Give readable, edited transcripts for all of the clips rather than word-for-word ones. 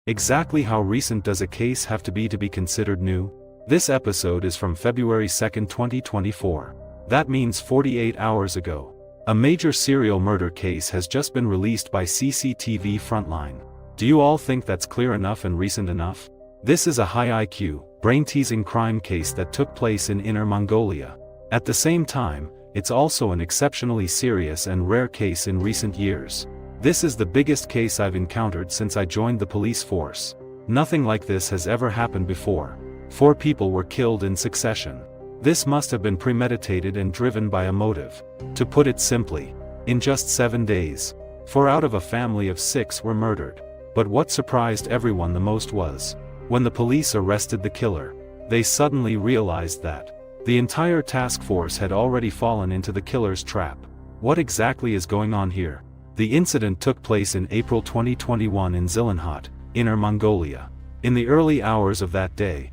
Exactly how recent does a case have to be considered new? This episode is from February 2, 2024. That means 48 hours ago. A major serial murder case has just been released by CCTV Frontline. Do you all think that's clear enough and recent enough? This is a high IQ, brain-teasing crime case that took place in Inner Mongolia. At the same time, it's also an exceptionally serious and rare case in recent years. This is the biggest case I've encountered since I joined the police force. Nothing like this has ever happened before. 4 people were killed in succession. This must have been premeditated and driven by a motive. To put it simply, in just 7 days, 4 out of a family of 6 were murdered. But what surprised everyone the most was, when the police arrested the killer, they suddenly realized that the entire task force had already fallen into the killer's trap. What exactly is going on here? The incident took place in April 2021 in Zilanhat, Inner Mongolia. In the early hours of that day,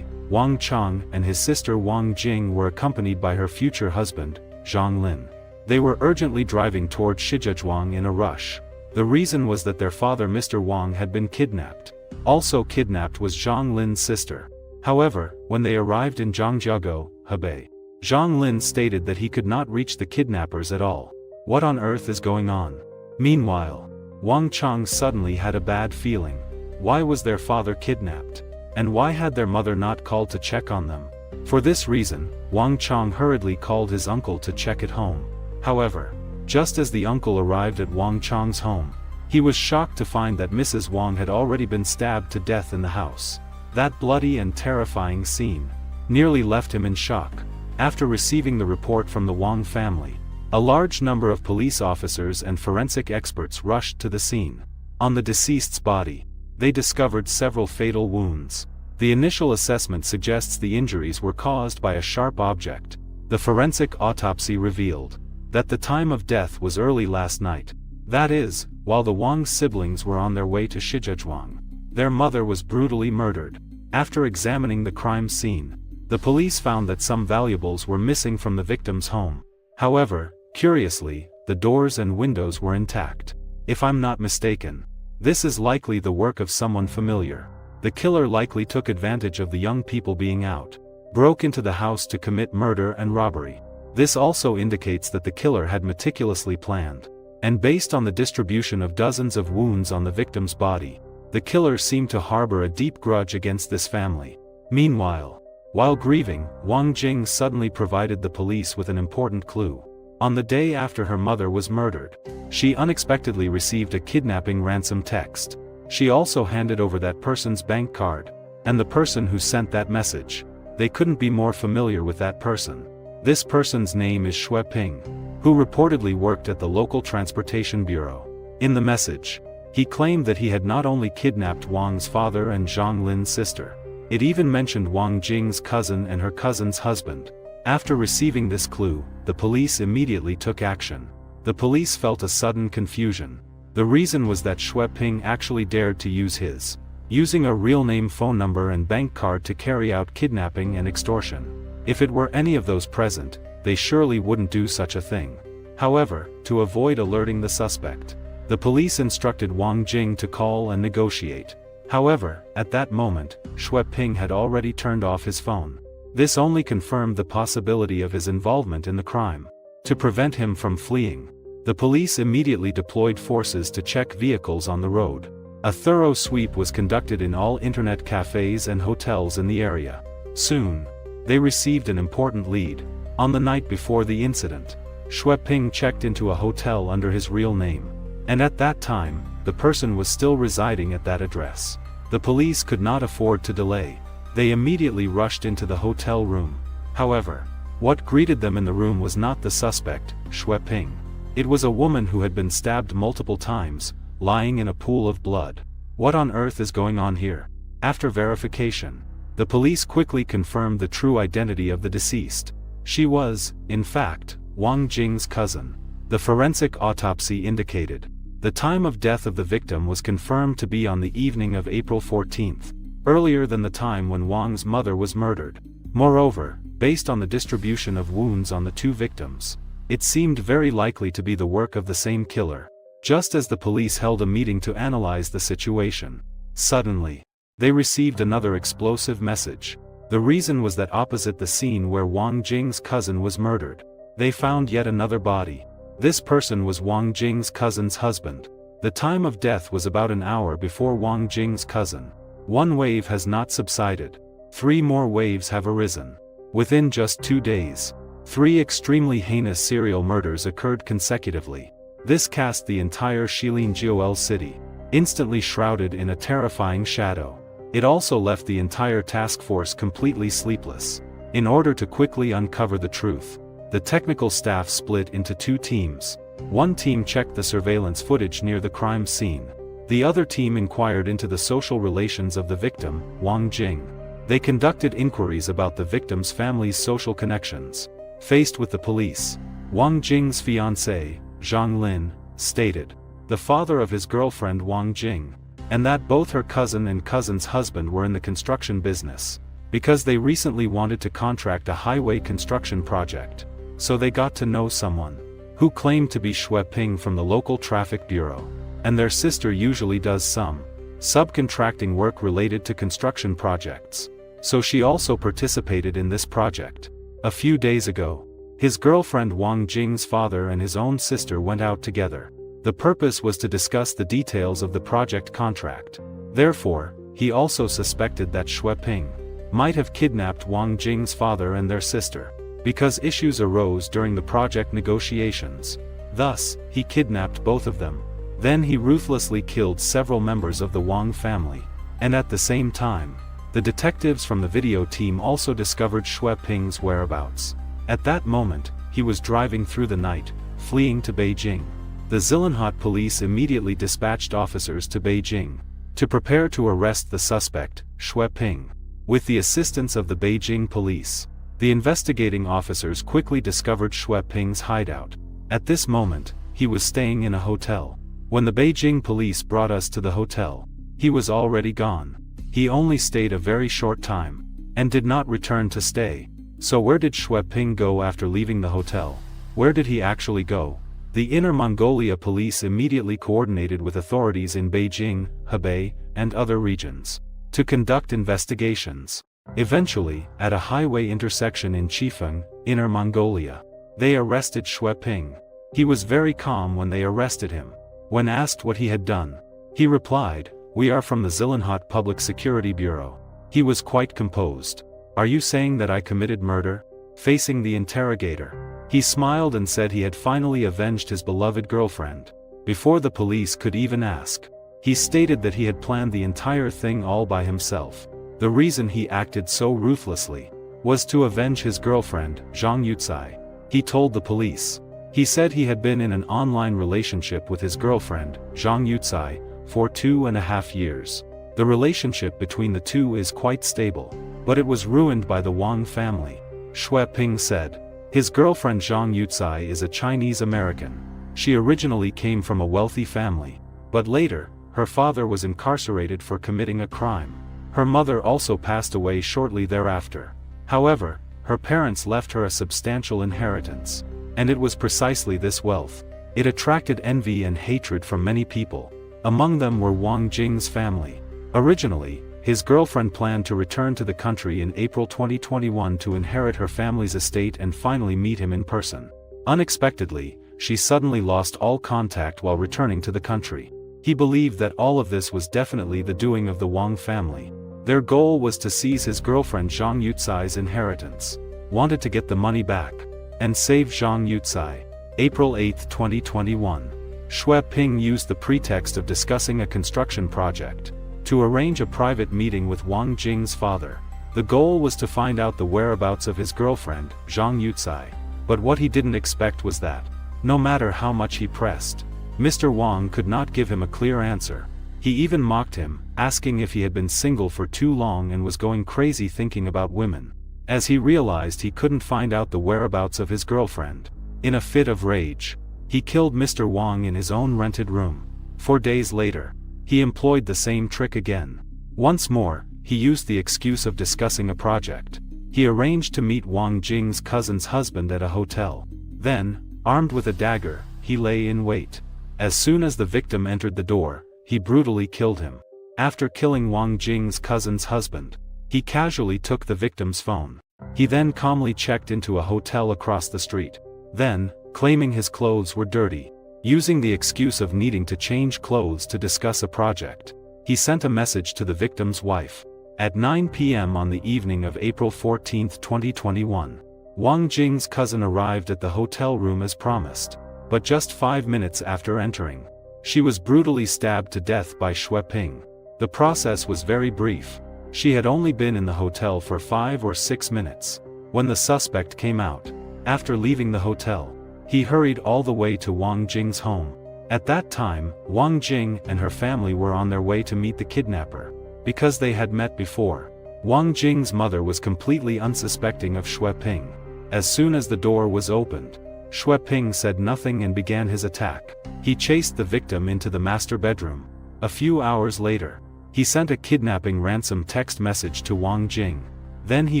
Wang Chang and his sister Wang Jing were accompanied by her future husband, Zhang Lin. They were urgently driving toward Shijiazhuang in a rush. The reason was that their father Mr. Wang had been kidnapped. Also kidnapped was Zhang Lin's sister. However, when they arrived in Zhangjiago, Hebei, Zhang Lin stated that he could not reach the kidnappers at all. What on earth is going on? Meanwhile, Wang Chang suddenly had a bad feeling. Why was their father kidnapped? And why had their mother not called to check on them? For this reason, Wang Chang hurriedly called his uncle to check at home. However, just as the uncle arrived at Wang Chang's home, he was shocked to find that Mrs. Wang had already been stabbed to death in the house. That bloody and terrifying scene nearly left him in shock. After receiving the report from the Wang family, a large number of police officers and forensic experts rushed to the scene. On the deceased's body, they discovered several fatal wounds. The initial assessment suggests the injuries were caused by a sharp object. The forensic autopsy revealed that the time of death was early last night. That is, while the Wang siblings were on their way to Shijiazhuang. Their mother was brutally murdered. After examining the crime scene, the police found that some valuables were missing from the victim's home. However, curiously, the doors and windows were intact. If I'm not mistaken, this is likely the work of someone familiar. The killer likely took advantage of the young people being out, broke into the house to commit murder and robbery. This also indicates that the killer had meticulously planned. And based on the distribution of dozens of wounds on the victim's body, the killer seemed to harbor a deep grudge against this family. Meanwhile, while grieving, Wang Jing suddenly provided the police with an important clue. On the day after her mother was murdered, she unexpectedly received a kidnapping ransom text. She also handed over that person's bank card, and the person who sent that message, they couldn't be more familiar with that person. This person's name is Shui Ping, who reportedly worked at the local transportation bureau. In the message, he claimed that he had not only kidnapped Wang's father and Zhang Lin's sister, it even mentioned Wang Jing's cousin and her cousin's husband. After receiving this clue, the police immediately took action. The police felt a sudden confusion. The reason was that Shui Ping actually dared to use using a real name, phone number and bank card to carry out kidnapping and extortion. If it were any of those present, they surely wouldn't do such a thing. However, to avoid alerting the suspect, the police instructed Wang Jing to call and negotiate. However, at that moment, Shui Ping had already turned off his phone. This only confirmed the possibility of his involvement in the crime. To prevent him from fleeing, the police immediately deployed forces to check vehicles on the road. A thorough sweep was conducted in all internet cafes and hotels in the area. Soon, they received an important lead. On the night before the incident, Shui Ping checked into a hotel under his real name. And at that time, the person was still residing at that address. The police could not afford to delay. They immediately rushed into the hotel room. However, what greeted them in the room was not the suspect, Shui Ping. It was a woman who had been stabbed multiple times, lying in a pool of blood. What on earth is going on here? After verification, the police quickly confirmed the true identity of the deceased. She was, in fact, Wang Jing's cousin. The forensic autopsy indicated the time of death of the victim was confirmed to be on the evening of April 14th. Earlier than the time when Wang's mother was murdered. Moreover, based on the distribution of wounds on the 2 victims, it seemed very likely to be the work of the same killer. Just as the police held a meeting to analyze the situation, suddenly, they received another explosive message. The reason was that opposite the scene where Wang Jing's cousin was murdered, they found yet another body. This person was Wang Jing's cousin's husband. The time of death was about an hour before Wang Jing's cousin. One wave has not subsided. 3 more waves have arisen. Within just 2 days, 3 extremely heinous serial murders occurred consecutively. This cast the entire Shilinjiuel city, instantly shrouded in a terrifying shadow. It also left the entire task force completely sleepless. In order to quickly uncover the truth, the technical staff split into 2 teams. One team checked the surveillance footage near the crime scene. The other team inquired into the social relations of the victim, Wang Jing. They conducted inquiries about the victim's family's social connections. Faced with the police, Wang Jing's fiancée, Zhang Lin, stated, the father of his girlfriend Wang Jing, and that both her cousin and cousin's husband were in the construction business, because they recently wanted to contract a highway construction project. So they got to know someone who claimed to be Xue Ping from the local traffic bureau, and their sister usually does some subcontracting work related to construction projects. So she also participated in this project. A few days ago, his girlfriend Wang Jing's father and his own sister went out together. The purpose was to discuss the details of the project contract. Therefore, he also suspected that Xue Ping might have kidnapped Wang Jing's father and their sister, because issues arose during the project negotiations. Thus, he kidnapped both of them. Then he ruthlessly killed several members of the Wang family. And at the same time, the detectives from the video team also discovered Xue Ping's whereabouts. At that moment, he was driving through the night, fleeing to Beijing. The Zillenhot police immediately dispatched officers to Beijing to prepare to arrest the suspect, Xue Ping. With the assistance of the Beijing police, the investigating officers quickly discovered Xue Ping's hideout. At this moment, he was staying in a hotel. When the Beijing police brought us to the hotel, he was already gone. He only stayed a very short time, and did not return to stay. So where did Xue Ping go after leaving the hotel? Where did he actually go? The Inner Mongolia police immediately coordinated with authorities in Beijing, Hebei, and other regions to conduct investigations. Eventually, at a highway intersection in Chifeng, Inner Mongolia, they arrested Xue Ping. He was very calm when they arrested him. When asked what he had done, he replied, "We are from the Zillenhot Public Security Bureau." He was quite composed. "Are you saying that I committed murder?" Facing the interrogator, he smiled and said he had finally avenged his beloved girlfriend. Before the police could even ask, he stated that he had planned the entire thing all by himself. The reason he acted so ruthlessly was to avenge his girlfriend, Zhang Yucai. He told the police. He said he had been in an online relationship with his girlfriend, Zhang Yucai, for 2.5 years. The relationship between the two is quite stable, but it was ruined by the Wang family. Xue Ping said. His girlfriend Zhang Yucai is a Chinese American. She originally came from a wealthy family, but later, her father was incarcerated for committing a crime. Her mother also passed away shortly thereafter. However, her parents left her a substantial inheritance. And it was precisely this wealth. It attracted envy and hatred from many people. Among them were Wang Jing's family. Originally, his girlfriend planned to return to the country in April 2021 to inherit her family's estate and finally meet him in person. Unexpectedly, she suddenly lost all contact while returning to the country. He believed that all of this was definitely the doing of the Wang family. Their goal was to seize his girlfriend Zhang Yucai's inheritance, wanted to get the money back, and save Zhang Yucai. April 8, 2021. Xue Ping used the pretext of discussing a construction project to arrange a private meeting with Wang Jing's father. The goal was to find out the whereabouts of his girlfriend, Zhang Yucai. But what he didn't expect was that, no matter how much he pressed, Mr. Wang could not give him a clear answer. He even mocked him, asking if he had been single for too long and was going crazy thinking about women. As he realized he couldn't find out the whereabouts of his girlfriend, in a fit of rage, he killed Mr. Wang in his own rented room. 4 days later, he employed the same trick again. Once more, he used the excuse of discussing a project. He arranged to meet Wang Jing's cousin's husband at a hotel. Then, armed with a dagger, he lay in wait. As soon as the victim entered the door, he brutally killed him. After killing Wang Jing's cousin's husband, he casually took the victim's phone. He then calmly checked into a hotel across the street. Then, claiming his clothes were dirty, using the excuse of needing to change clothes to discuss a project, he sent a message to the victim's wife. At 9 p.m. on the evening of April 14, 2021, Wang Jing's cousin arrived at the hotel room as promised. But just 5 minutes after entering, she was brutally stabbed to death by Xue Ping. The process was very brief. She had only been in the hotel for 5 or 6 minutes when the suspect came out. After leaving the hotel, he hurried all the way to Wang Jing's home. At that time, Wang Jing and her family were on their way to meet the kidnapper. Because they had met before, Wang Jing's mother was completely unsuspecting of Xue Ping. As soon as the door was opened, Xue Ping said nothing and began his attack. He chased the victim into the master bedroom. A few hours later, he sent a kidnapping ransom text message to Wang Jing. Then he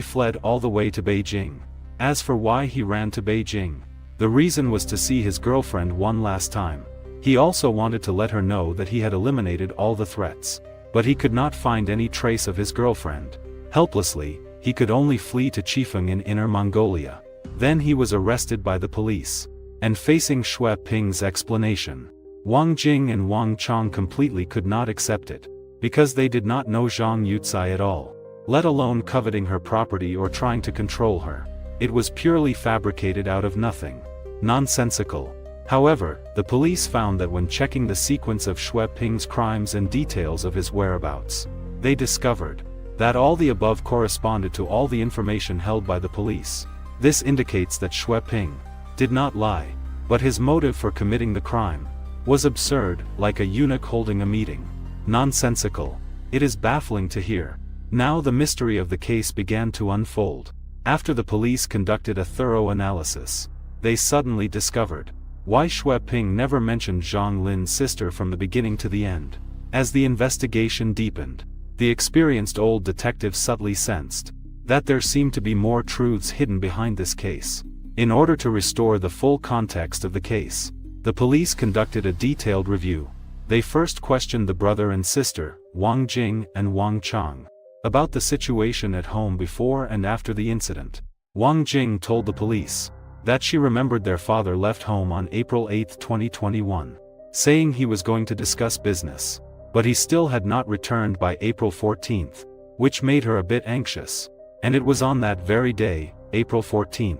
fled all the way to Beijing. As for why he ran to Beijing, the reason was to see his girlfriend one last time. He also wanted to let her know that he had eliminated all the threats. But he could not find any trace of his girlfriend. Helplessly, he could only flee to Chifeng in Inner Mongolia. Then he was arrested by the police. And facing Xue Ping's explanation, Wang Jing and Wang Chong completely could not accept it. Because they did not know Zhang Yucai at all, let alone coveting her property or trying to control her. It was purely fabricated out of nothing. Nonsensical. However, the police found that when checking the sequence of Xue Ping's crimes and details of his whereabouts, they discovered that all the above corresponded to all the information held by the police. This indicates that Xue Ping did not lie, but his motive for committing the crime was absurd, like a eunuch holding a meeting. Nonsensical. It is baffling to hear. Now the mystery of the case began to unfold. After the police conducted a thorough analysis, they suddenly discovered why Xue Ping never mentioned Zhang Lin's sister from the beginning to the end. As the investigation deepened, the experienced old detective subtly sensed that there seemed to be more truths hidden behind this case. In order to restore the full context of the case, the police conducted a detailed review. They first questioned the brother and sister, Wang Jing and Wang Chong, about the situation at home before and after the incident. Wang Jing told the police that she remembered their father left home on April 8, 2021, saying he was going to discuss business, but he still had not returned by April 14, which made her a bit anxious. And it was on that very day, April 14,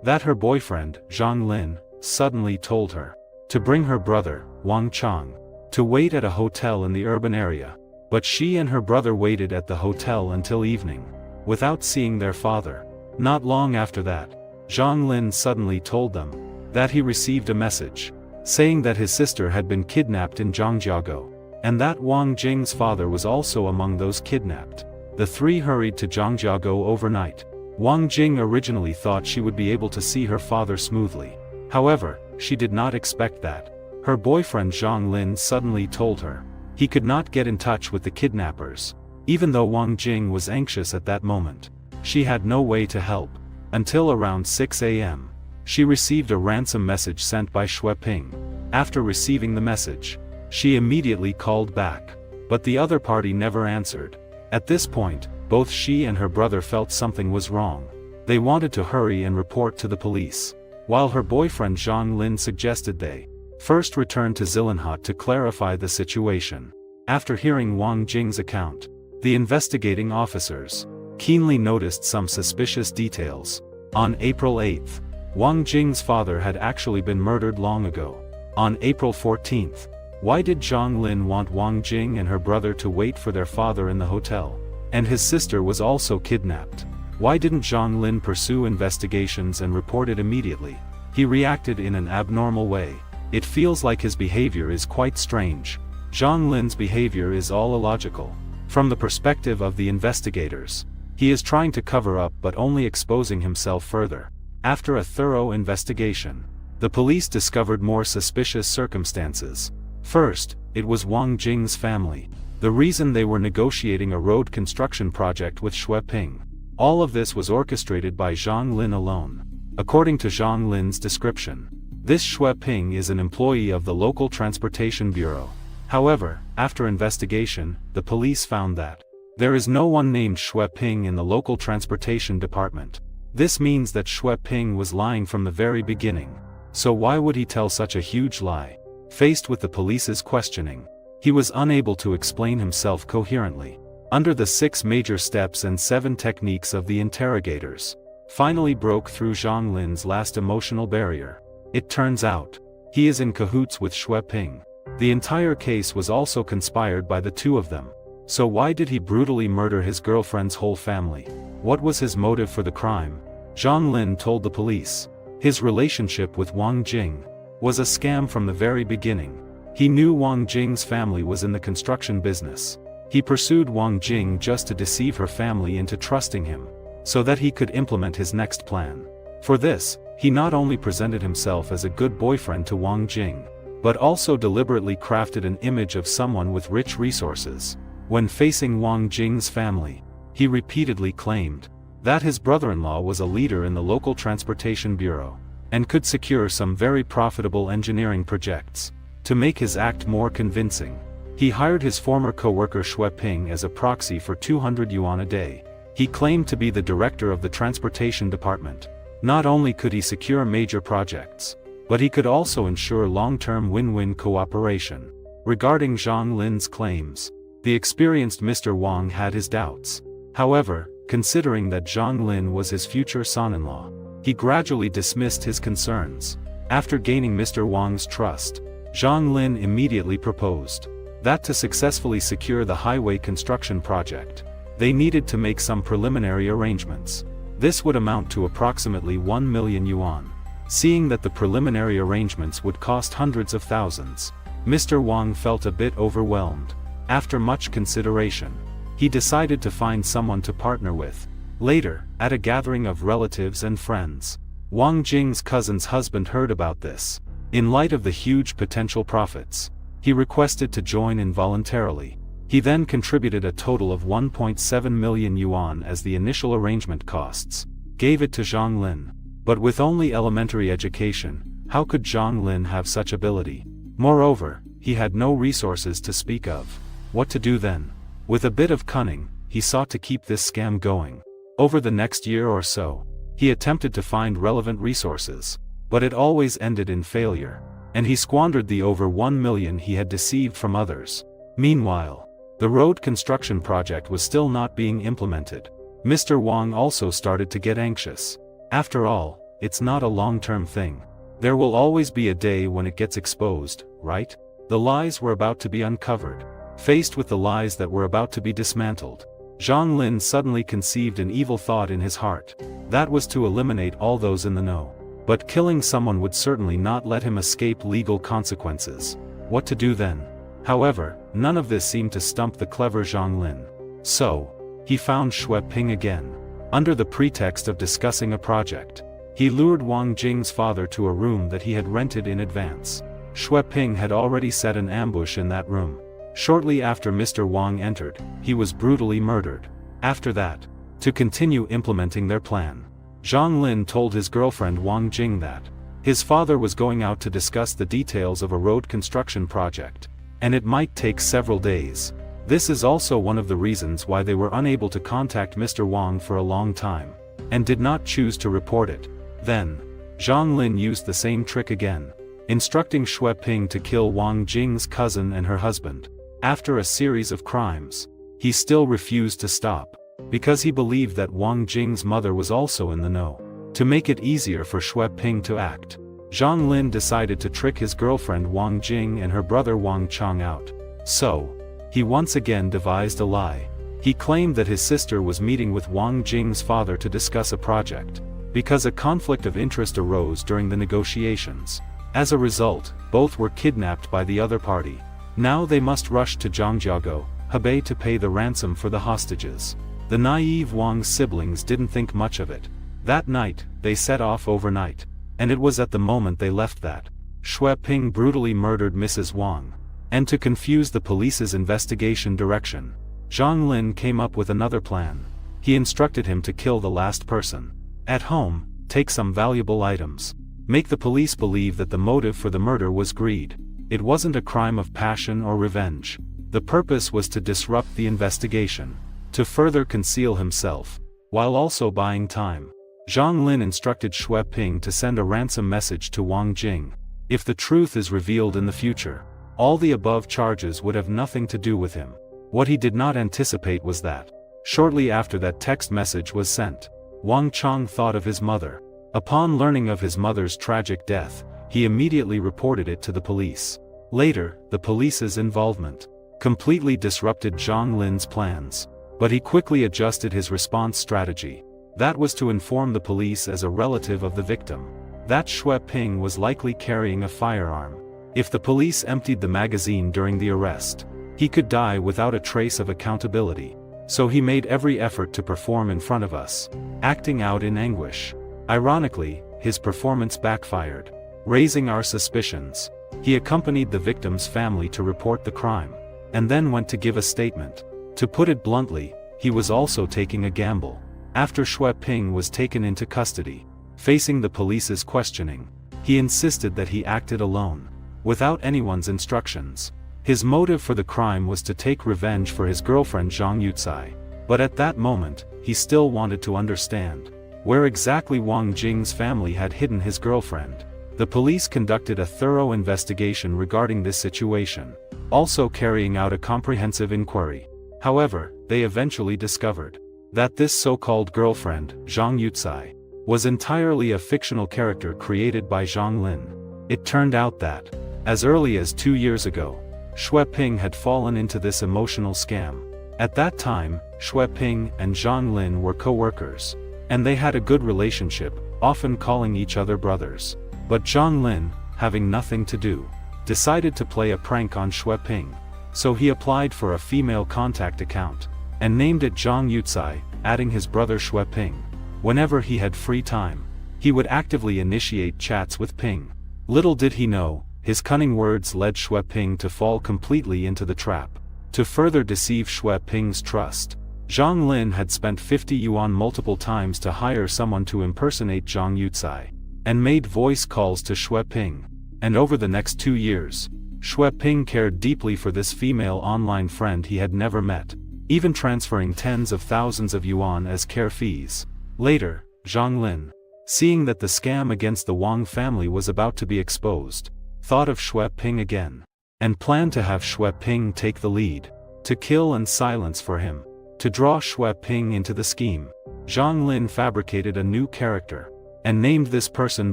that her boyfriend, Zhang Lin, suddenly told her to bring her brother, Wang Chong, to wait at a hotel in the urban area. But she and her brother waited at the hotel until evening, without seeing their father. Not long after that, Zhang Lin suddenly told them that he received a message saying that his sister had been kidnapped in Zhangjiago, and that Wang Jing's father was also among those kidnapped. The three hurried to Zhangjiago overnight. Wang Jing originally thought she would be able to see her father smoothly. However, she did not expect that. Her boyfriend Zhang Lin suddenly told her he could not get in touch with the kidnappers. Even though Wang Jing was anxious at that moment, she had no way to help. Until around 6 a.m., she received a ransom message sent by Xue Ping. After receiving the message, she immediately called back, but the other party never answered. At this point, both she and her brother felt something was wrong. They wanted to hurry and report to the police, while her boyfriend Zhang Lin suggested they first return to Zilanhut to clarify the situation. After hearing Wang Jing's account, the investigating officers keenly noticed some suspicious details. On April 8, Wang Jing's father had actually been murdered long ago. On April 14, why did Zhang Lin want Wang Jing and her brother to wait for their father in the hotel? And his sister was also kidnapped. Why didn't Zhang Lin pursue investigations and report it immediately? He reacted in an abnormal way. It feels like his behavior is quite strange. Zhang Lin's behavior is all illogical. From the perspective of the investigators, he is trying to cover up but only exposing himself further. After a thorough investigation, the police discovered more suspicious circumstances. First, it was Wang Jing's family. The reason they were negotiating a road construction project with Xue Ping. All of this was orchestrated by Zhang Lin alone. According to Zhang Lin's description, This Xue Ping is an employee of the local transportation bureau. However, after investigation, the police found that there is no one named Xue Ping in the local transportation department. This means that Xue Ping was lying from the very beginning. So why would he tell such a huge lie? Faced with the police's questioning, he was unable to explain himself coherently. Under the 6 major steps and 7 techniques of the interrogators, finally broke through Zhang Lin's last emotional barrier. It turns out, he is in cahoots with Xue Ping. The entire case was also conspired by the two of them. So why did he brutally murder his girlfriend's whole family? What was his motive for the crime? Zhang Lin told the police. His relationship with Wang Jing was a scam from the very beginning. He knew Wang Jing's family was in the construction business. He pursued Wang Jing just to deceive her family into trusting him, so that he could implement his next plan. For this, he not only presented himself as a good boyfriend to Wang Jing, but also deliberately crafted an image of someone with rich resources. When facing Wang Jing's family, he repeatedly claimed that his brother-in-law was a leader in the local transportation bureau, and could secure some very profitable engineering projects. To make his act more convincing, he hired his former co-worker Xue Ping as a proxy for 200 yuan a day. He claimed to be the director of the transportation department. Not only could he secure major projects, but he could also ensure long-term win-win cooperation. Regarding Zhang Lin's claims, the experienced Mr. Wang had his doubts. However, considering that Zhang Lin was his future son-in-law, he gradually dismissed his concerns. After gaining Mr. Wang's trust, Zhang Lin immediately proposed that to successfully secure the highway construction project, they needed to make some preliminary arrangements. This would amount to approximately 1 million yuan. Seeing that the preliminary arrangements would cost hundreds of thousands, Mr. Wang felt a bit overwhelmed. After much consideration, he decided to find someone to partner with. Later, at a gathering of relatives and friends, Wang Jing's cousin's husband heard about this. In light of the huge potential profits, he requested to join involuntarily. He then contributed a total of 1.7 million yuan as the initial arrangement costs, gave it to Zhang Lin. But with only elementary education, how could Zhang Lin have such ability? Moreover, he had no resources to speak of. What to do then? With a bit of cunning, he sought to keep this scam going. Over the next year or so, he attempted to find relevant resources, but it always ended in failure, and he squandered the over 1 million he had deceived from others. Meanwhile, the road construction project was still not being implemented. Mr. Wang also started to get anxious. After all, it's not a long-term thing. There will always be a day when it gets exposed, right? The lies were about to be uncovered. Faced with the lies that were about to be dismantled, Zhang Lin suddenly conceived an evil thought in his heart. That was to eliminate all those in the know. But killing someone would certainly not let him escape legal consequences. What to do then? However, none of this seemed to stump the clever Zhang Lin. So, he found Xue Ping again. Under the pretext of discussing a project, he lured Wang Jing's father to a room that he had rented in advance. Xue Ping had already set an ambush in that room. Shortly after Mr. Wang entered, he was brutally murdered. After that, to continue implementing their plan, Zhang Lin told his girlfriend Wang Jing that his father was going out to discuss the details of a road construction project, and it might take several days. This is also one of the reasons why they were unable to contact Mr. Wang for a long time, and did not choose to report it. Then, Zhang Lin used the same trick again, instructing Xue Ping to kill Wang Jing's cousin and her husband. After a series of crimes, he still refused to stop, because he believed that Wang Jing's mother was also in the know. To make it easier for Xue Ping to act, Zhang Lin decided to trick his girlfriend Wang Jing and her brother Wang Chang out. So, he once again devised a lie. He claimed that his sister was meeting with Wang Jing's father to discuss a project, because a conflict of interest arose during the negotiations. As a result, both were kidnapped by the other party. Now they must rush to Zhangjiago, Hebei to pay the ransom for the hostages. The naive Wang's siblings didn't think much of it. That night, they set off overnight, and it was at the moment they left that Xue Ping brutally murdered Mrs. Wang. And to confuse the police's investigation direction, Zhang Lin came up with another plan. He instructed him to kill the last person. At home, take some valuable items. make the police believe that the motive for the murder was greed. It wasn't a crime of passion or revenge. The purpose was to disrupt the investigation, to further conceal himself, while also buying time. Zhang Lin instructed Xue Ping to send a ransom message to Wang Jing. If the truth is revealed in the future, all the above charges would have nothing to do with him. What he did not anticipate was that, shortly after that text message was sent, Wang Chong thought of his mother. Upon learning of his mother's tragic death, he immediately reported it to the police. Later, the police's involvement completely disrupted Zhang Lin's plans. But he quickly adjusted his response strategy. That was to inform the police as a relative of the victim that Xue Ping was likely carrying a firearm. If the police emptied the magazine during the arrest, he could die without a trace of accountability. So he made every effort to perform in front of us, acting out in anguish. Ironically, his performance backfired, raising our suspicions. He accompanied the victim's family to report the crime, and then went to give a statement. To put it bluntly, he was also taking a gamble. After Xue Ping was taken into custody, facing the police's questioning, he insisted that he acted alone, without anyone's instructions. His motive for the crime was to take revenge for his girlfriend Zhang Yucai. But at that moment, he still wanted to understand where exactly Wang Jing's family had hidden his girlfriend. The police conducted a thorough investigation regarding this situation, also carrying out a comprehensive inquiry. However, they eventually discovered that this so-called girlfriend, Zhang Yucai, was entirely a fictional character created by Zhang Lin. It turned out that, as early as 2 years ago, Xue Ping had fallen into this emotional scam. At that time, Xue Ping and Zhang Lin were co-workers, and they had a good relationship, often calling each other brothers. But Zhang Lin, having nothing to do, decided to play a prank on Xue Ping. So he applied for a female contact account, and named it Zhang Yucai, adding his brother Xue Ping. Whenever he had free time, he would actively initiate chats with Ping. Little did he know, his cunning words led Xue Ping to fall completely into the trap. To further deceive Xue Ping's trust, Zhang Lin had spent 50 yuan multiple times to hire someone to impersonate Zhang Yucai, and made voice calls to Xue Ping. And over the next 2 years, Xue Ping cared deeply for this female online friend he had never met, even transferring tens of thousands of yuan as care fees. Later, Zhang Lin, seeing that the scam against the Wang family was about to be exposed, thought of Xue Ping again, and planned to have Xue Ping take the lead, to kill and silence for him. To draw Xue Ping into the scheme, Zhang Lin fabricated a new character, and named this person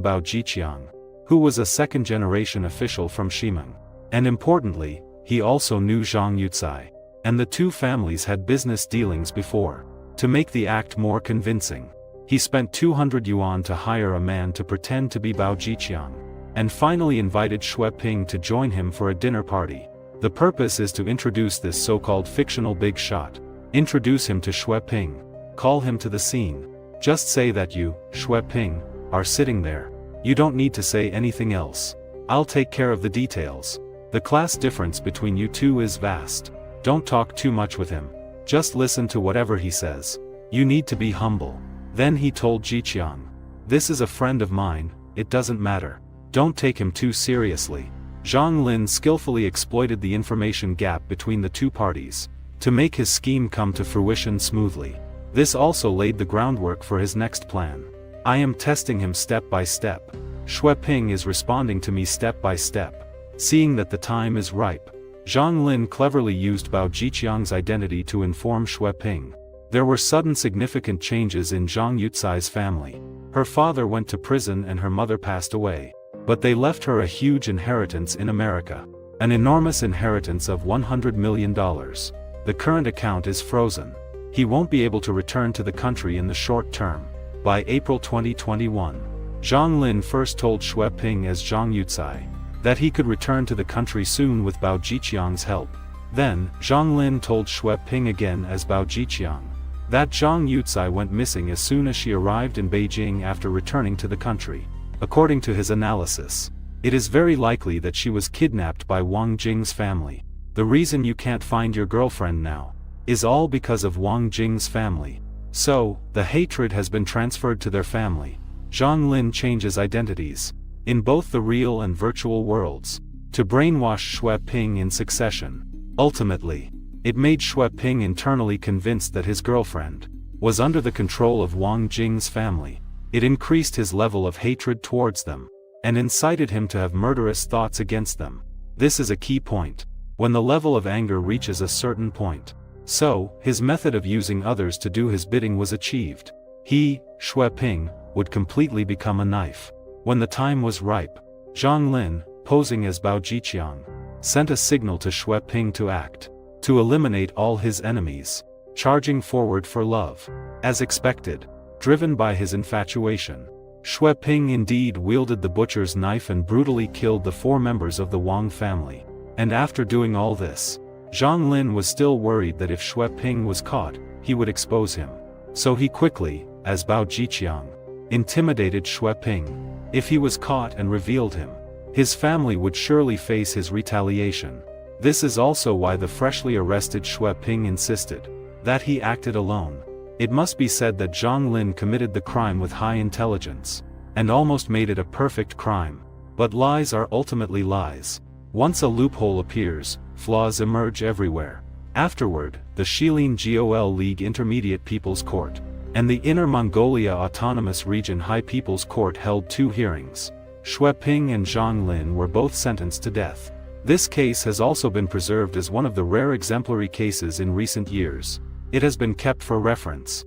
Bao Jiqiang, who was a second-generation official from Ximeng. And importantly, he also knew Zhang Yucai, and the two families had business dealings before. To make the act more convincing, he spent 200 yuan to hire a man to pretend to be Bao Jiqiang, and finally invited Xue Ping to join him for a dinner party. The purpose is to introduce this so-called fictional big shot. Introduce him to Xue Ping, call him to the scene. Just say that you, Xue Ping, are sitting there. You don't need to say anything else. I'll take care of the details. The class difference between you two is vast. Don't talk too much with him. Just listen to whatever he says. You need to be humble. Then he told Jiqiang, "This is a friend of mine, it doesn't matter. Don't take him too seriously." Zhang Lin skillfully exploited the information gap between the two parties, to make his scheme come to fruition smoothly. This also laid the groundwork for his next plan. I am testing him step by step. Xue Ping is responding to me step by step. Seeing that the time is ripe, Zhang Lin cleverly used Bao Jiqiang's identity to inform Xue Ping. There were sudden significant changes in Zhang Yucai's family. Her father went to prison and her mother passed away. But they left her a huge inheritance in America. An enormous inheritance of $100 million. The current account is frozen. He won't be able to return to the country in the short term. By April 2021, Zhang Lin first told Xue Ping as Zhang Yucai that he could return to the country soon with Bao Jiqiang's help. Then, Zhang Lin told Xue Ping again as Bao Jiqiang that Zhang Yucai went missing as soon as she arrived in Beijing after returning to the country. According to his analysis, it is very likely that she was kidnapped by Wang Jing's family. The reason you can't find your girlfriend now is all because of Wang Jing's family. So, the hatred has been transferred to their family. Zhang Lin changes identities. in both the real and virtual worlds, to brainwash Xue Ping in succession. Ultimately, it made Xue Ping internally convinced that his girlfriend was under the control of Wang Jing's family. It increased his level of hatred towards them, and incited him to have murderous thoughts against them. This is a key point. When the level of anger reaches a certain point, so, his method of using others to do his bidding was achieved. He, Xue Ping, would completely become a knife. When the time was ripe, Zhang Lin, posing as Bao Jiqiang, sent a signal to Xue Ping to act, to eliminate all his enemies, charging forward for love. As expected, driven by his infatuation, Xue Ping indeed wielded the butcher's knife and brutally killed the 4 members of the Wang family. And after doing all this, Zhang Lin was still worried that if Xue Ping was caught, he would expose him. So he quickly, as Bao Jiqiang, intimidated Xue Ping. If he was caught and revealed him, his family would surely face his retaliation. This is also why the freshly arrested Xue Ping insisted that he acted alone. It must be said that Zhang Lin committed the crime with high intelligence, and almost made it a perfect crime. But lies are ultimately lies. Once a loophole appears, flaws emerge everywhere. Afterward, the Shilin Gol League Intermediate People's Court and the Inner Mongolia Autonomous Region High People's Court held 2 hearings. Xue Ping and Zhang Lin were both sentenced to death. This case has also been preserved as one of the rare exemplary cases in recent years. It has been kept for reference.